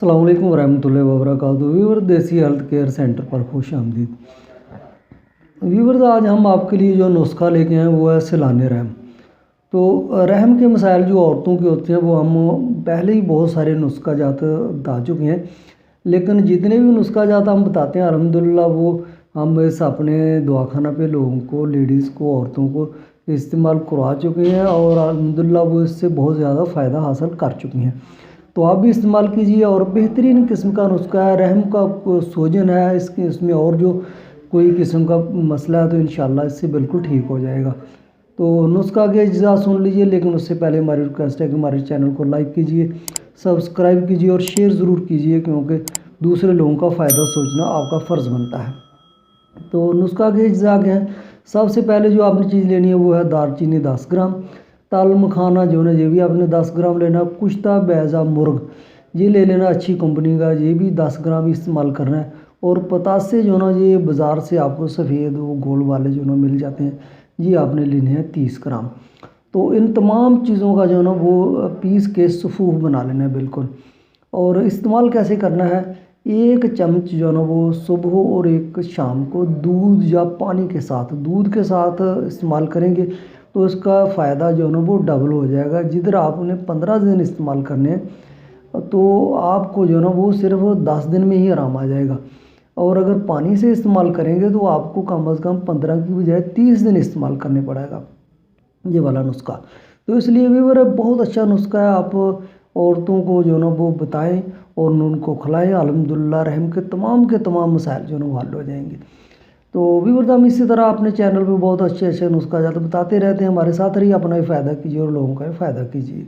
अस्सलाम वालेकुम वरहमतुल्लाहि वबरकातुहू। व्यूअर देसी हेल्थ केयर सेंटर पर खुश आमदीद। व्यूअर आज हम आपके लिए जो नुस्खा लेके आए वो है सिलाने रहम। तो रहम के मसाइल जो औरतों के होते हैं वो हम पहले ही बहुत सारे नुस्खा जात बता चुके हैं, लेकिन जितने भी नुस्खा जात हम बताते हैं अल्हम्दुलिल्लाह वो हम इस अपने दवाखाना पे लोगों को, लेडीज़ को, औरतों को इस्तेमाल करवा चुके हैं और अल्हम्दुलिल्लाह वो इससे बहुत ज़्यादा फ़ायदा हासिल कर चुके हैं। तो आप भी इस्तेमाल कीजिए और बेहतरीन किस्म का नुस्खा है। रहम का सूजन है इसमें और जो कोई किस्म का मसला है तो इंशाल्लाह इससे बिल्कुल ठीक हो जाएगा। तो नुस्खा के अज्जा सुन लीजिए, लेकिन उससे पहले हमारी रिक्वेस्ट है कि हमारे चैनल को लाइक कीजिए, सब्सक्राइब कीजिए और शेयर ज़रूर कीजिए, क्योंकि दूसरे लोगों का फ़ायदा सोचना आपका फ़र्ज़ बनता है। तो नुस्खा के अज्जा के हैं। सबसे पहले जो आपने चीज़ लेनी है वो है दालचीनी 10 ग्राम, ताल मखाना जो है ये भी आपने 10 ग्राम लेना। कुश्ता बैज़ा मुर्ग ये ले लेना अच्छी कंपनी का, ये भी 10 ग्राम इस्तेमाल करना है। और पतासे जो ना ये बाज़ार से आपको सफ़ेद वो गोल वाले जो ना मिल जाते हैं, ये आपने लेने हैं 30 ग्राम। तो इन तमाम चीज़ों का जो ना वो पीस के सफ़ूफ बना लेना है बिल्कुल। और इस्तेमाल कैसे करना है, 1 चम्मच जो ना वो सुबह और 1 शाम को दूध या पानी के साथ, दूध के साथ इस्तेमाल करेंगे तो इसका फ़ायदा जो है ना वो डबल हो जाएगा। जिधर आपने 15 दिन इस्तेमाल करने हैं तो आपको जो है ना वो सिर्फ 10 दिन में ही आराम आ जाएगा। और अगर पानी से इस्तेमाल करेंगे तो आपको कम से कम 15 की बजाय 30 दिन इस्तेमाल करने पड़ेगा ये वाला नुस्खा। तो इसलिए भी मेरा बहुत अच्छा नुस्खा है। आप औरतों को जो ना वो बताएं और उनको खिलाएं। अल्हम्दुलिल्लाह रहम के तमाम मसाइल जो ना वो हल हो जाएंगे। तो व्यूअर्स हम इसी तरह अपने चैनल पे बहुत अच्छे अच्छे नुस्खा जाते बताते रहते हैं। हमारे साथ रहिए, अपना भी फ़ायदा कीजिए और लोगों का भी फ़ायदा कीजिए।